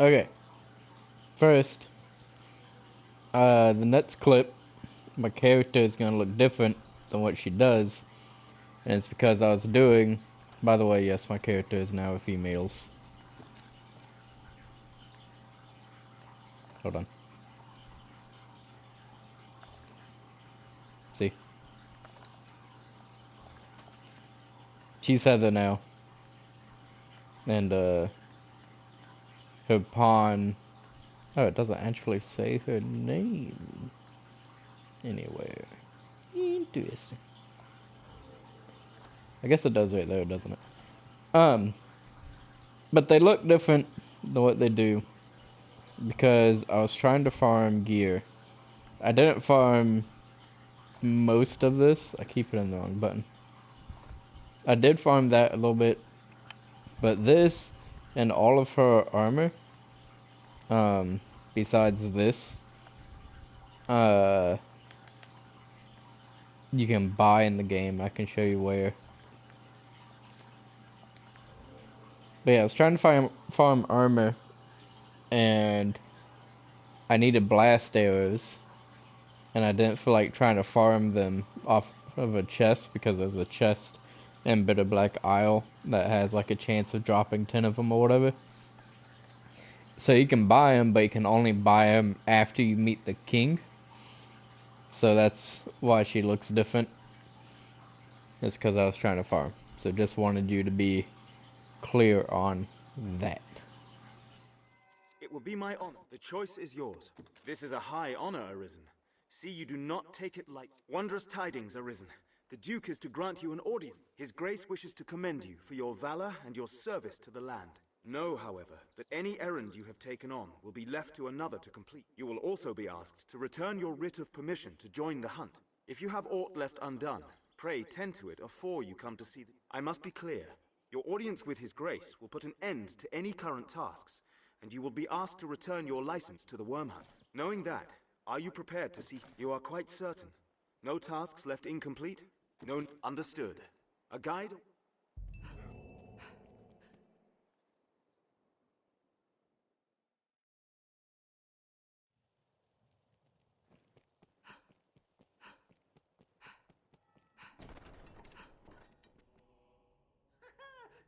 Okay, first, the next clip, my character is gonna look different than what she does, and it's because I was doing. By the way, yes, my character is now a female's. Hold on. See, she's Heather now, and her pawn. Oh, it doesn't actually say her name anywhere. Interesting. I guess it does right there, doesn't it? But they look different than what they do because I was trying to farm gear. I didn't farm most of this. I keep it in the wrong button. I did farm that a little bit, but this and all of her armor, besides this, uh, you can buy in the game. I can show you where. But yeah, I was trying to farm armor, and I needed blast arrows, and I didn't feel like trying to farm them off of a chest because there's a chest in Bitter Black Isle that has like a chance of dropping 10 of them or whatever. So you can buy them, but you can only buy them after you meet the king. So that's why she looks different. It's because I was trying to farm. So just wanted you to be clear on that. It will be my honor. The choice is yours. This is a high honor, Arisen. See, you do not take it light. Wondrous tidings, Arisen. The Duke is to grant you an audience. His Grace wishes to commend you for your valor and your service to the land. Know, however, that any errand you have taken on will be left to another to complete. You will also be asked to return your writ of permission to join the hunt. If you have aught left undone, pray tend to it afore you come to see the... I must be clear. Your audience with His Grace will put an end to any current tasks, and you will be asked to return your license to the worm hunt. Knowing that, are you prepared to see? You are quite certain. No tasks left incomplete? No, understood. A guide?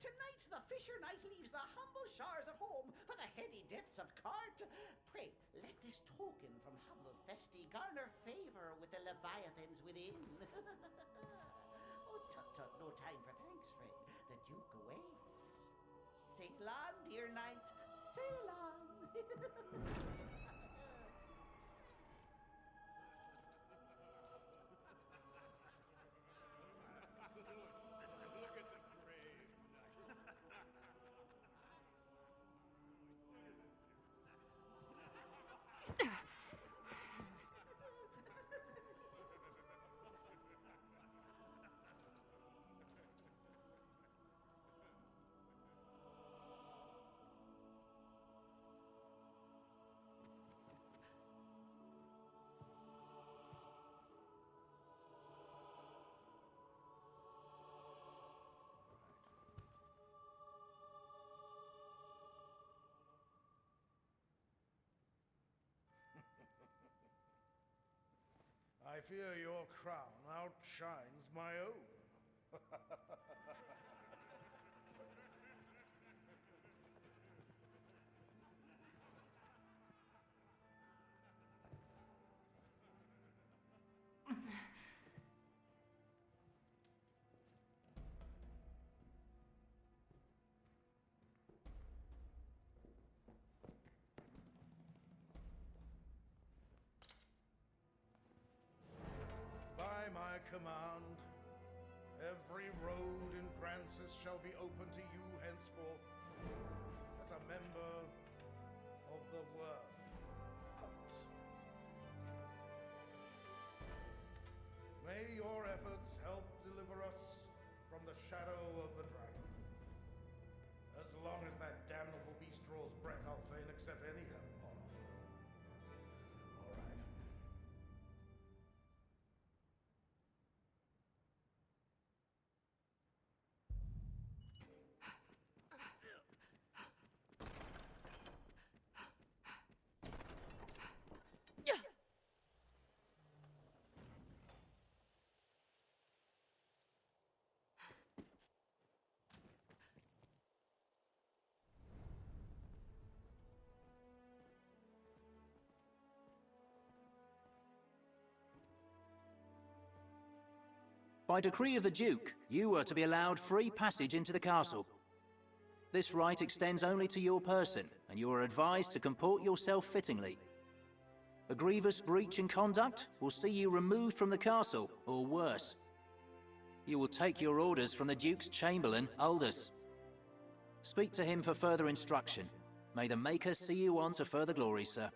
Tonight the fisher knight leaves the humble shores of home for the heady depths of Cart. Pray, let this token from humble Festi garner favor with the leviathans within. Oh, tut, no time for thanks, friend. The Duke awaits. Sail on, dear knight, sail on. I fear your crown outshines my own. By my command, every road in Grancis shall be open to you henceforth as a member of the Worm Hunt. May your efforts help deliver us from the shadow of the dragon. As long as that damnable beast draws breath, I'll fain accept any help on offer. All right. By decree of the Duke, you are to be allowed free passage into the castle. This right extends only to your person, and you are advised to comport yourself fittingly. A grievous breach in conduct will see you removed from the castle, or worse. You will take your orders from the Duke's Chamberlain, Aldous. Speak to him for further instruction. May the Maker see you on to further glory, sir.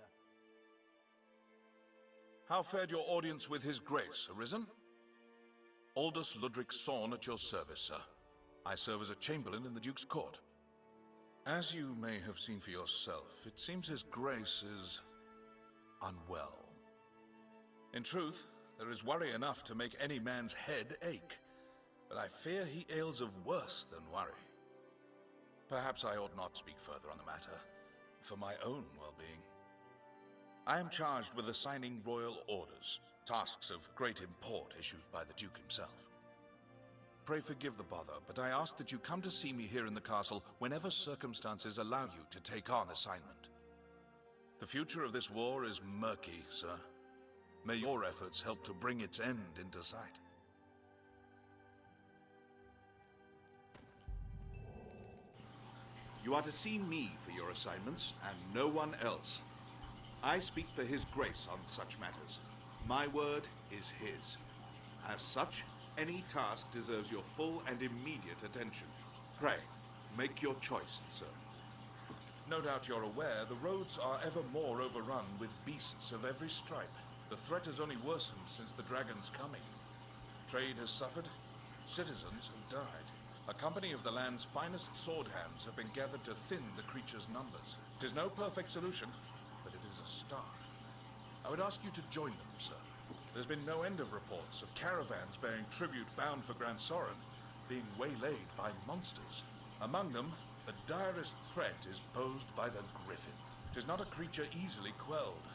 How fared your audience with His Grace, Arisen? Aldous Ludric Sorn at your service, sir. I serve as a Chamberlain in the Duke's court. As you may have seen for yourself, it seems His Grace is unwell. In truth, there is worry enough to make any man's head ache, but I fear he ails of worse than worry. Perhaps I ought not speak further on the matter, for my own well-being. I am charged with assigning royal orders, tasks of great import issued by the Duke himself. Pray forgive the bother, but I ask that you come to see me here in the castle whenever circumstances allow you to take on assignment. The future of this war is murky, sir. May your efforts help to bring its end into sight. You are to see me for your assignments, and no one else. I speak for His Grace on such matters. My word is his. As such, any task deserves your full and immediate attention. Pray, make your choice, sir. No doubt you're aware the roads are ever more overrun with beasts of every stripe. The threat has only worsened since the dragon's coming. Trade has suffered, citizens have died. A company of the land's finest sword hands have been gathered to thin the creature's numbers. It is no perfect solution, but it is a start. I would ask you to join them, sir. There's been no end of reports of caravans bearing tribute bound for Grand Soren being waylaid by monsters. Among them, the direst threat is posed by the Griffin. It is not a creature easily quelled,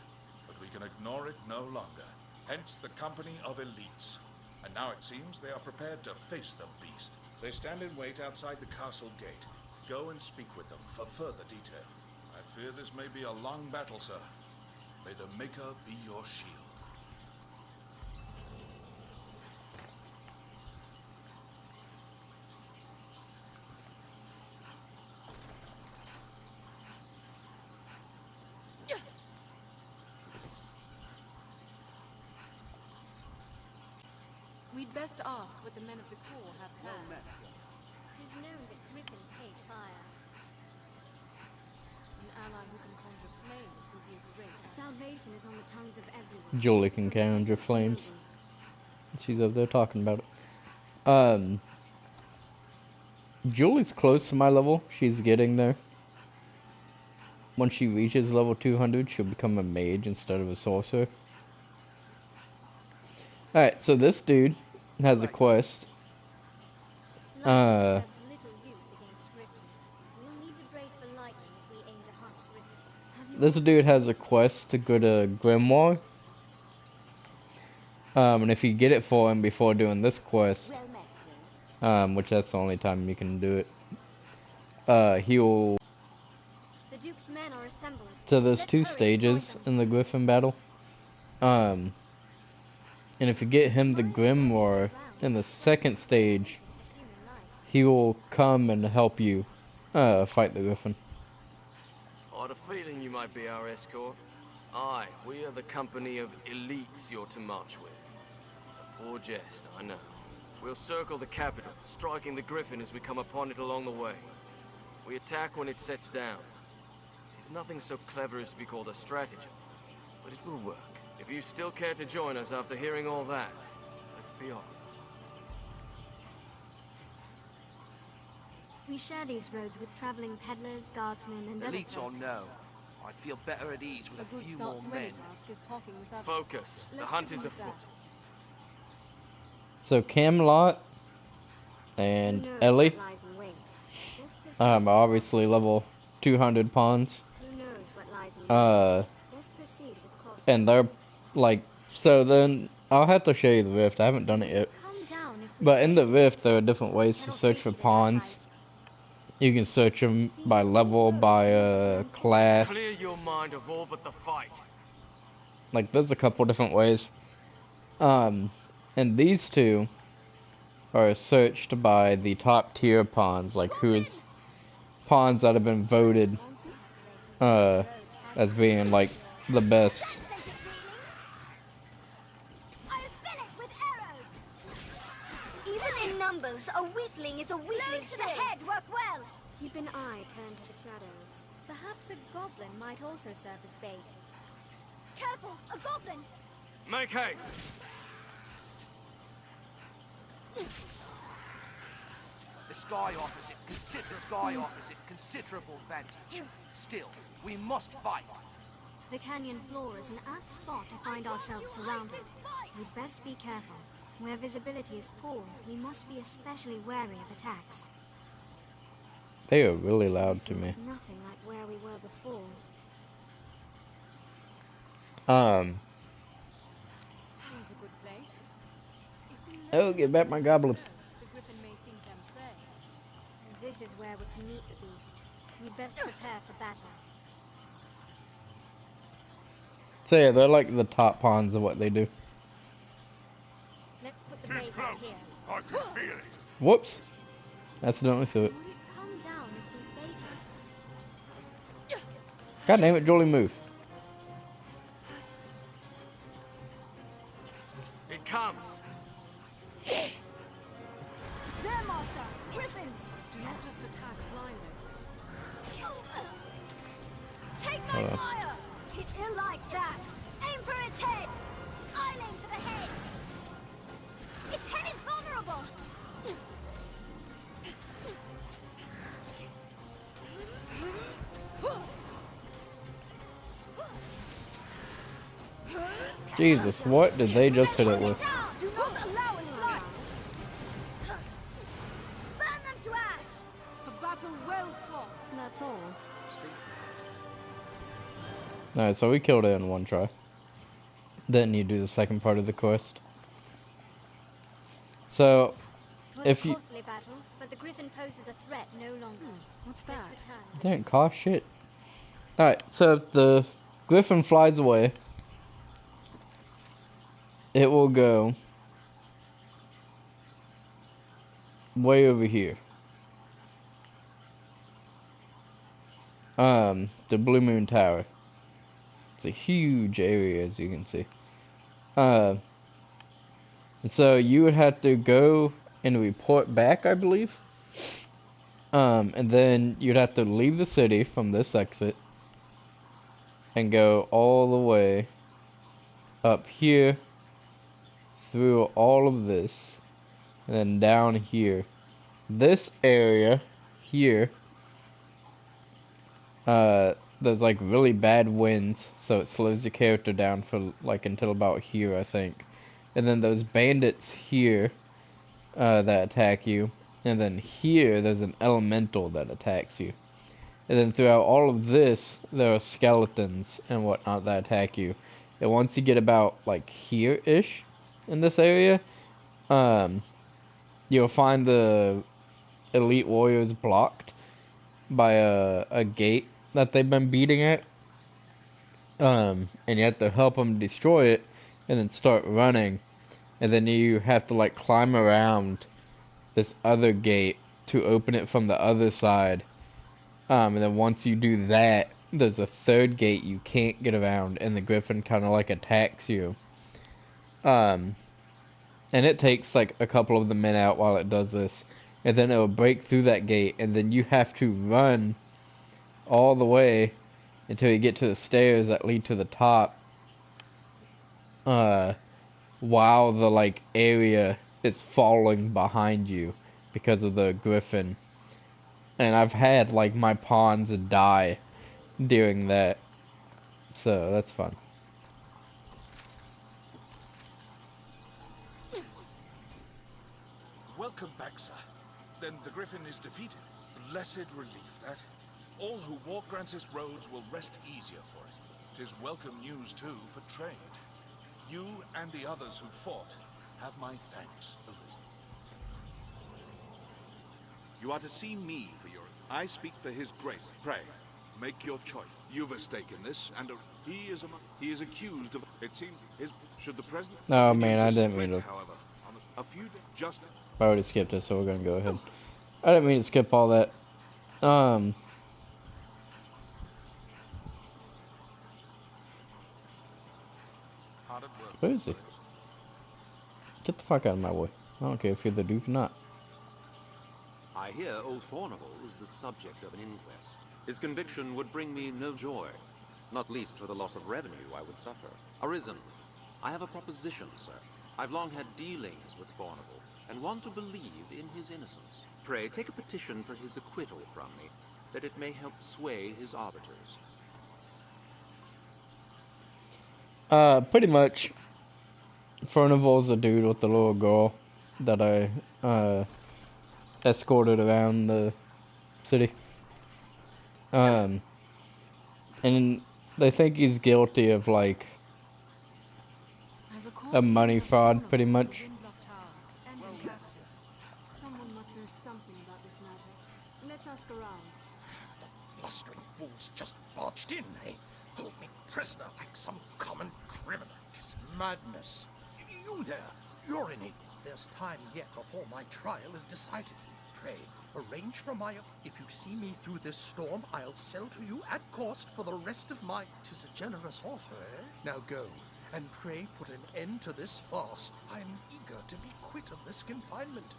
but we can ignore it no longer. Hence the company of elites. And now it seems they are prepared to face the beast. They stand in wait outside the castle gate. Go and speak with them for further detail. I fear this may be a long battle, sir. May the Maker be your shield. We'd best ask what the men of the Corps have planned. It is known that griffins hate fire. An ally who can conjure flames will be a great asset. Salvation is on the tongues of everyone. Julie can conjure flames. She's up there talking about it. Julie's close to my level. She's getting there. Once she reaches level 200, she'll become a mage instead of a sorcerer. Alright, so this dude has a quest. Lightning serves little use against griffins. We'll need to brace for lightning if we aim to hunt griffins. Have you This dude has a quest to go to Grimoire. And if you get it for him before doing this quest, well met, sir. which that's the only time you can do it, he'll... The Duke's men are assembled. So there's Let's two hurry to stages join them. in the Griffin battle. And if you get him the Grimoire in the second stage, he will come and help you fight the Griffin. I had a feeling you might be our escort. Aye, we are the company of elites you're to march with. A poor jest, I know. We'll circle the capital, striking the Griffin as we come upon it along the way. We attack when it sets down. It is nothing so clever as to be called a stratagem, but it will work. If you still care to join us after hearing all that, let's be off. We share these roads with traveling peddlers, guardsmen, and other Elites folk. or no, I'd feel better at ease with A a good few start more to men. any task is talking with others. Focus. The Let's hunt begin is with afoot. that. So Camelot and Who knows Ellie, what lies in wait? Let's proceed. are obviously level 200 pawns. Who knows what lies in Uh, wait? Let's proceed with caution. and they're like, so then I'll have to show you the Rift. I haven't done it yet. Calm down if we But in the wait. Rift, there are different ways to Cannot search face for it at pawns. height. You can search them by level, by class. Clear your mind of all but the fight. Like, there's a couple different ways. And these two are searched by the top tier pawns, like who's pawns that have been voted as being like the best. Even in numbers, a weakling is a weakling to the head work well. Keep an eye turned to the shadows. Perhaps a goblin might also serve as bait. Careful, a goblin! Make haste! The sky offers it considerable advantage. Still, we must fight. The canyon floor is an apt spot to find ourselves surrounded. We'd best be careful. Where visibility is poor, we must be especially wary of attacks. They are really loud to me. It's nothing like where we were before. Seems a good place. Oh, get back my goblin. The griffin may think them prey. So this is where we're to meet the beast. We'd best prepare for battle. So yeah, they're like the top pawns of what they do. Let's put the bait out here. I can feel it. Whoops. Accidentally threw it. Would it come down if we bait it? God damn it, Jolie, move. It comes! There, Master! Griffins! Do not just attack blindly. Take my fire! It ill likes that! Aim for its head! I'll aim for the head! Its head is vulnerable! Jesus, what did they just hit it with? Do not allow it flight! Burn them to ash! A battle well fought. That's all. Alright, so we killed it in one try. Then you do the second part of the quest. So, It was if a you costly battle, but the griffin poses a threat no longer. What's Let's that? return. didn't cost shit. Alright, so if the griffin flies away, it will go way over here. The Blue Moon Tower. It's a huge area, as you can see. And so you would have to go and report back, I believe. And then you'd have to leave the city from this exit and go all the way up here through all of this and then down here. This area here, there's like really bad winds, so it slows your character down for like until about here, I think. And then those bandits here that attack you, and then here there's an elemental that attacks you. And then throughout all of this, there are skeletons and whatnot that attack you. And once you get about like here-ish in this area, you'll find the elite warriors blocked by a gate that they've been beating at. And you have to help them destroy it and then start running. And then you have to like climb around this other gate to open it from the other side. And then once you do that, there's a third gate you can't get around, and the griffin kind of like attacks you. And it takes like a couple of the men out while it does this, and then it'll break through that gate, and then you have to run all the way until you get to the stairs that lead to the top. While the like area is falling behind you because of the griffin. And I've had like my pawns die during that, so that's fun. Welcome back, sir. Then the griffin is defeated. Blessed relief, that. All who walk Grancis roads will rest easier for it. 'Tis welcome news, too, for trade. You and the others who fought have my thanks, Arisen. You are to see me for your... I speak for his grace. Pray, make your choice. You've a stake in this, and he is accused of... It seems his... Should the president... Oh man, I didn't mean to... However, on a few... Justice. I already skipped it, so we're gonna go ahead. I didn't mean to skip all that. Hard at work. Where is he? Get the fuck out of my way. I don't care if you're the Duke or not. I hear old Fornival is the subject of an inquest. His conviction would bring me no joy, not least for the loss of revenue I would suffer. Arisen, I have a proposition, sir. I've long had dealings with Fornival, and want to believe in his innocence. Pray, take a petition for his acquittal from me, that it may help sway his arbiters. Pretty much, Furnival's a dude with the little girl that I, escorted around the city. And they think he's guilty of, like, a money fraud, pretty much. Someone must know something about this matter. Let's ask around. The blustering fools just barged in, eh? Hold me prisoner like some common criminal. 'Tis madness. You there, you're in it. There's time yet before my trial is decided. Pray, arrange for my... If you see me through this storm, I'll sell to you at cost for the rest of my... 'Tis a generous offer, eh? Now go, and pray put an end to this farce. I am eager to be quit of this confinement.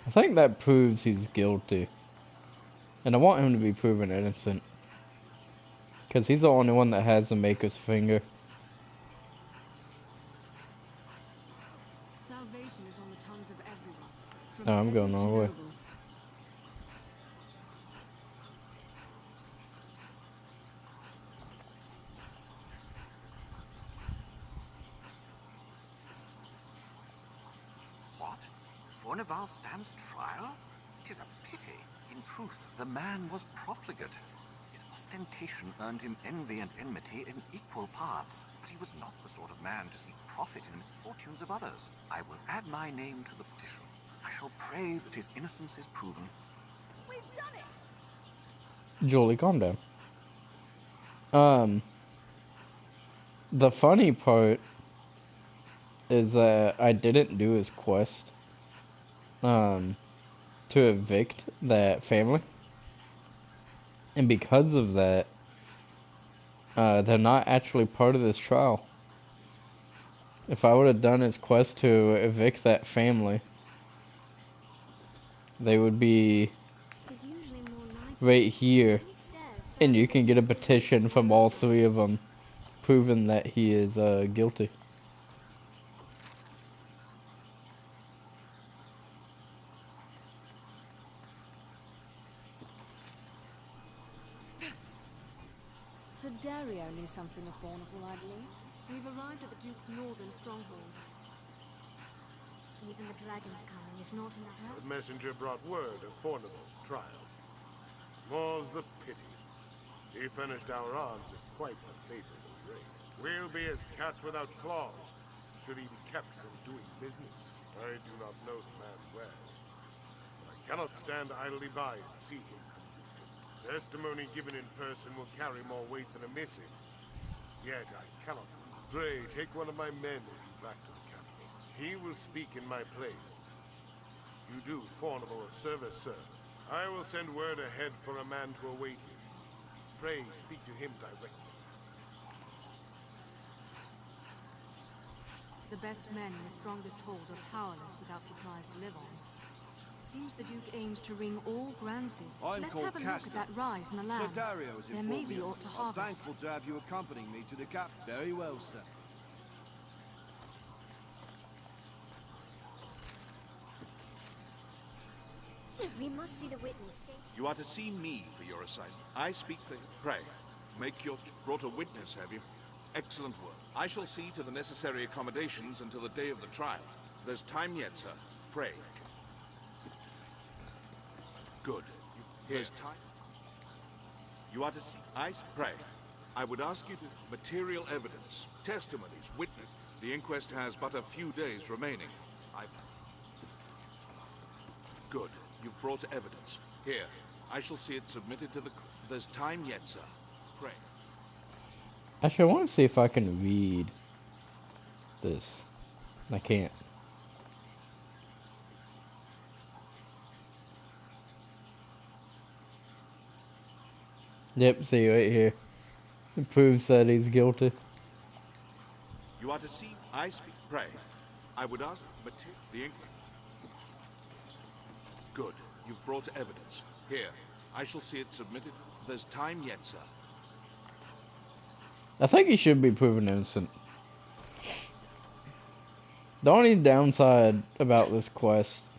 I think that proves he's guilty. And I want him to be proven innocent. Because he's the only one that has the Maker's finger. Salvation is on the tongues of everyone. From Oh, I'm going peasant all to the way. noble. What? Fornival stands trial? 'Tis a pity. In truth, the man was profligate. His ostentation earned him envy and enmity in equal parts, but he was not the sort of man to seek profit in the misfortunes of others. I will add my name to the petition. I shall pray that his innocence is proven. We've done it! Julie, calm down. The funny part is that I didn't do his quest. To evict that family. And because of that, they're not actually part of this trial. If I would have done his quest to evict that family, they would be right here. And you can get a petition from all three of them proving that he is guilty. Sir Dario knew something of Fornival, I believe. We've arrived at the Duke's northern stronghold. Even the dragon's coming is not enough. The messenger brought word of Fornival's trial. More's the pity. He furnished our arms at quite a favorable rate. We'll be as cats without claws, should he be kept from doing business. I do not know the man well, but I cannot stand idly by and see him convicted. Testimony given in person will carry more weight than a missive. Yet I cannot. Pray, take one of my men with you back to the capital. He will speak in my place. You do Fornival a service, sir. I will send word ahead for a man to await him. Pray, speak to him directly. The best men in the strongest hold are powerless without supplies to live on. Seems the Duke aims to wring all Grancy's. Let's have a look at that rise in the land. Sir Dario has There may informed be me. aught to I'm harvest. thankful to have you accompanying me to the cap. Very well, sir. We must see the witness. You are to see me for your assignment. I speak for... Pray, make your... Brought a witness, have you? Excellent work. I shall see to the necessary accommodations until the day of the trial. There's time yet, sir. Pray. Good. There's time. You are to see... Pray. I would ask you to... Material evidence, testimonies, witness. The inquest has but a few days remaining. Good. You've brought evidence. Here, I shall see it submitted to the... There's time yet, sir. Pray. Actually, I want to see if I can read this. I can't. Yep, see right here. It proves that he's guilty. You are to see. I speak. Pray. I would ask the inquiry. Good. You've brought evidence. Here. I shall see it submitted. There's time yet, sir. I think he should be proven innocent. The only downside about this quest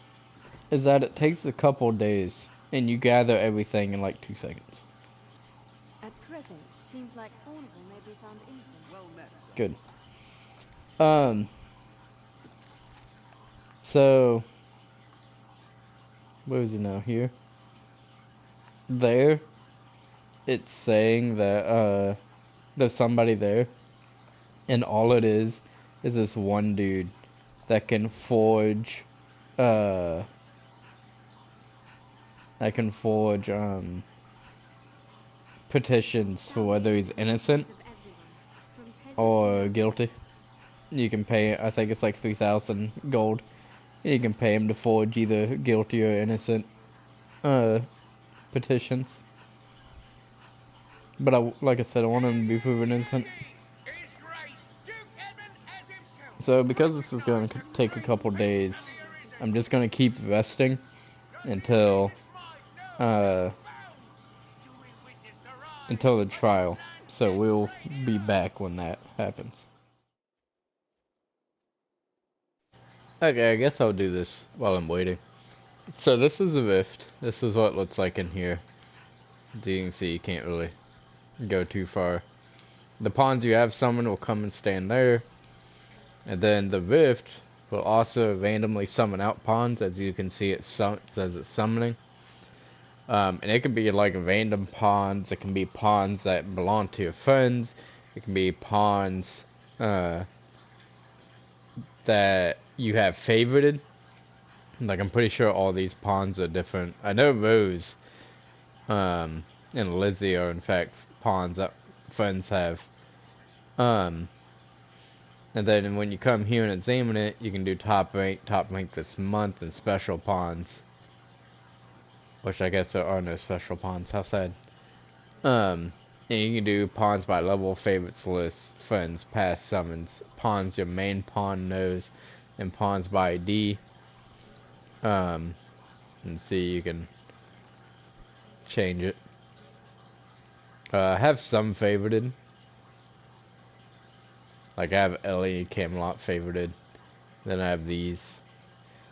is that it takes a couple days, and you gather everything in like 2 seconds. At present, seems like Thornhill may be found innocent. Well met, sir. Good. So, where is it now? Here. There, it's saying that, there's somebody there, and all it is this one dude that can forge, petitions for whether he's innocent or guilty. You can pay, I think it's like 3,000 gold. You can pay him to forge either guilty or innocent petitions. But like I said, I want him to be proven innocent. So because this is going to take a couple days, I'm just going to keep resting until the trial. So we'll be back when that happens. Okay, I guess I'll do this while I'm waiting. So this is a rift. This is what it looks like in here. As you can see, you can't really go too far. The pawns you have summoned will come and stand there. And then the rift will also randomly summon out pawns. As you can see, it says it's summoning. And it can be like random pawns. It can be pawns that belong to your friends. It can be pawns that you have favorited. Like, I'm pretty sure all these pawns are different. I know Rose and Lizzie are in fact pawns that friends have. And then when you come here and examine it, you can do top rank this month, and special pawns. Which I guess there are no special pawns, how sad. And you can do pawns by level, favorites list, friends, past summons, pawns your main pawn knows, and pawns by ID. And see, you can change it. I have some favorited. Like I have Ellie Camelot favorited. Then I have these.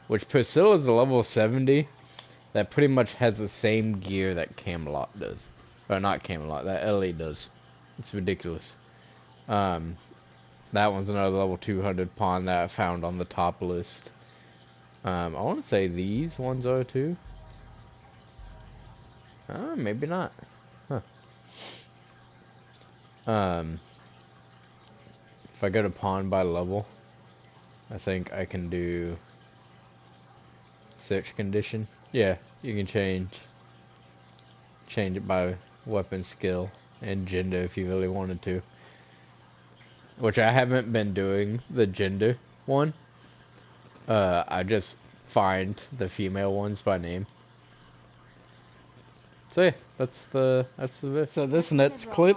Which Priscilla's a level 70. That pretty much has the same gear that Camelot does. Or not Camelot, that Ellie does. It's ridiculous. That one's another level 200 pawn that I found on the top list. I want to say these ones are too. Maybe not. Huh. If I go to pawn by level, I think I can do search condition. Yeah, you can change it by weapon skill and gender if you really wanted to. Which I haven't been doing the gender one. I just find the female ones by name. So yeah, that's the so this next clip.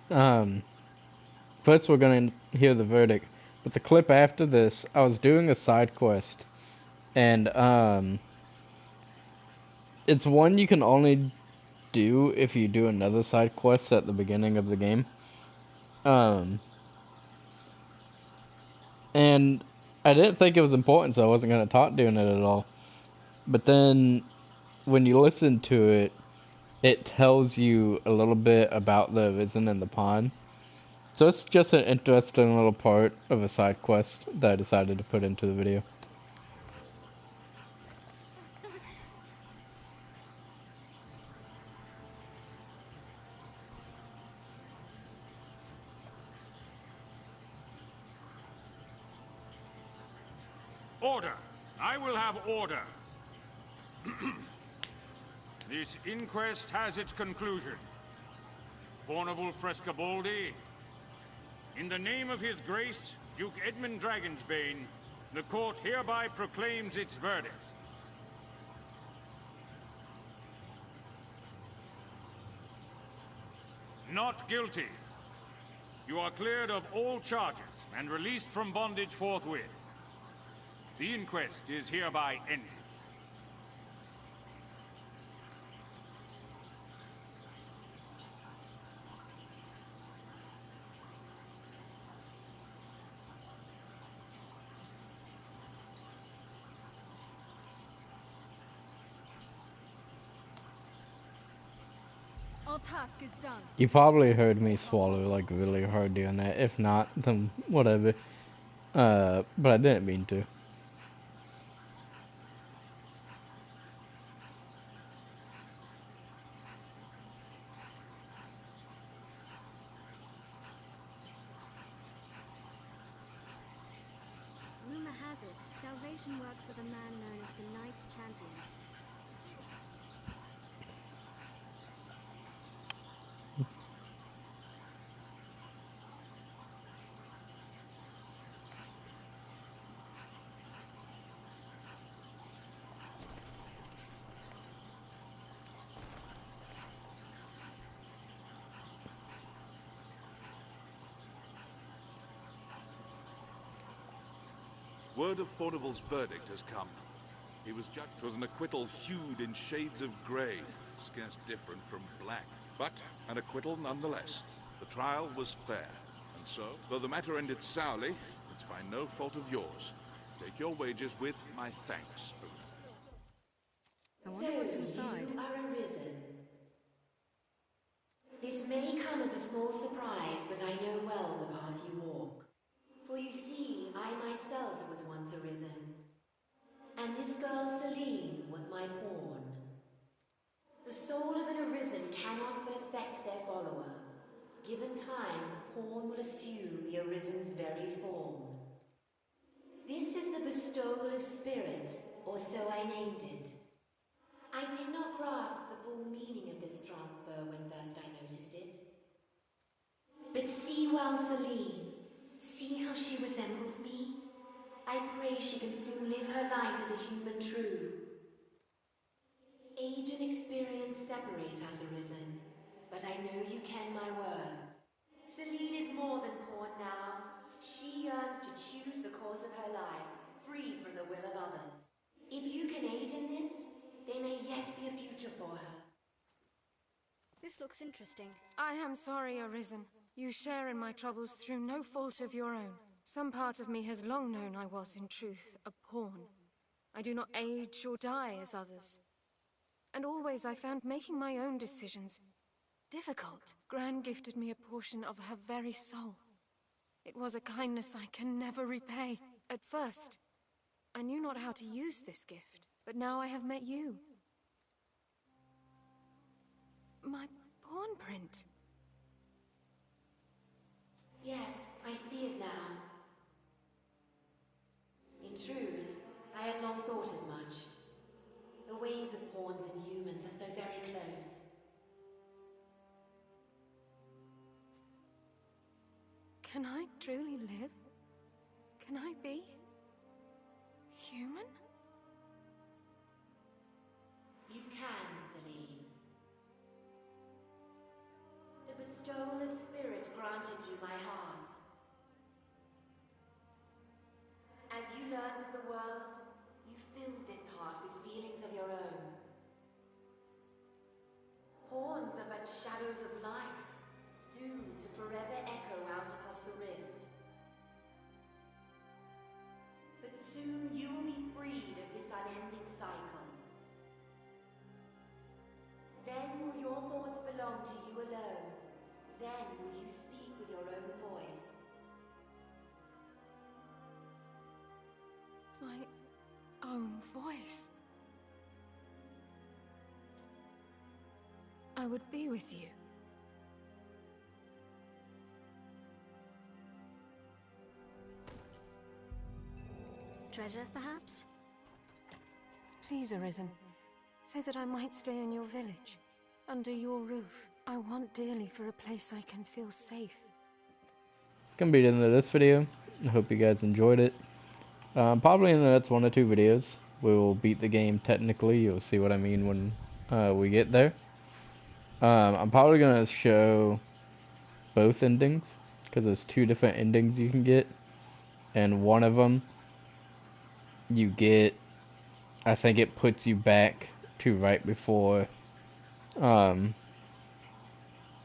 First we're gonna hear the verdict, but the clip after this, I was doing a side quest, and it's one you can only do if you do another side quest at the beginning of the game. And I didn't think it was important, so I wasn't gonna talk doing it at all. But then, when you listen to it, it tells you a little bit about the Arisen and the pawn. So it's just an interesting little part of a side quest that I decided to put into the video. Order! I will have order! This inquest has its conclusion. Fornival Frescobaldi, in the name of His Grace, Duke Edmund Dragonsbane, the court hereby proclaims its verdict. Not guilty. You are cleared of all charges and released from bondage forthwith. The inquest is hereby ended. Our task is done. You probably heard me swallow like really hard doing that. If not, then whatever. But I didn't mean to. Rumor has it, salvation works with a man known as the Knight's Champion. Word of Fornival's verdict has come. He was judged. It was an acquittal hued in shades of grey, scarce different from black. But an acquittal nonetheless. The trial was fair. And so, though the matter ended sourly, it's by no fault of yours. Take your wages with my thanks. I wonder what's inside. You are arisen. This may come as a small surprise, but I know well the path you walk. For you see, I myself was once arisen. And this girl, Celine, was my pawn. The soul of an arisen cannot but affect their follower. Given time, the pawn will assume the arisen's very form. This is the bestowal of spirit, or so I named it. I did not grasp the full meaning of this transfer when first I noticed it. But see well, Celine. See how she resembles me? I pray she can soon live her life as a human true. Age and experience separate us, arisen, but I know you ken my words. Celine is more than pawn now. She yearns to choose the course of her life, free from the will of others. If you can aid in this, there may yet be a future for her. This looks interesting. I am sorry, Arisen. You share in my troubles through no fault of your own. Some part of me has long known I was, in truth, a pawn. I do not age or die as others. And always I found making my own decisions difficult. Gran gifted me a portion of her very soul. It was a kindness I can never repay. At first, I knew not how to use this gift, but now I have met you. My pawn print. Yes, I see it now. In truth, I had long thought as much. The ways of pawns and humans are so very close. Can I truly live? Can I be human? You can, Celine. The bestowal of spirit granted you my heart. As you learned of the world, you filled this heart with feelings of your own. Pawns are but shadows of life, doomed to forever echo out across the rift. But soon you will be freed of this unending cycle. Then will your thoughts belong to you alone. Then will you speak with your own voice. My own voice. I would be with you. Treasure, perhaps? Please, Arisen. Say that I might stay in your village, under your roof. I want dearly for a place I can feel safe. It's gonna be the end of this video. I hope you guys enjoyed it. Probably in the next 1 or 2 videos, we will beat the game technically. You'll see what I mean when we get there. I'm probably gonna show both endings, because there's 2 different endings you can get, and one of them you get, I think it puts you back to right before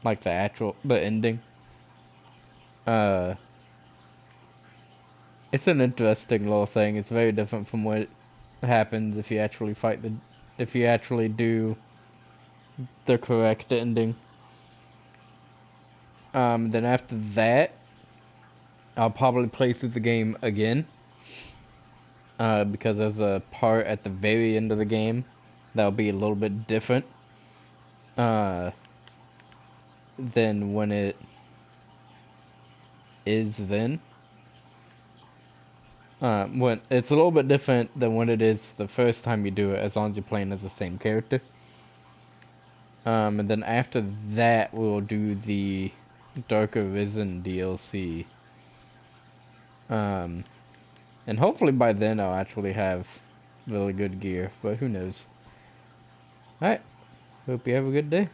like the ending. It's an interesting little thing. It's very different from what happens if you actually if you actually do the correct ending. Then after that, I'll probably play through the game again. Because there's a part at the very end of the game that'll be a little bit different than when it is then. When it's a little bit different than when it is the first time you do it, as long as you're playing as the same character. And then after that, we'll do the Dark Arisen DLC. And hopefully by then I'll actually have really good gear, but who knows. Alright, hope you have a good day.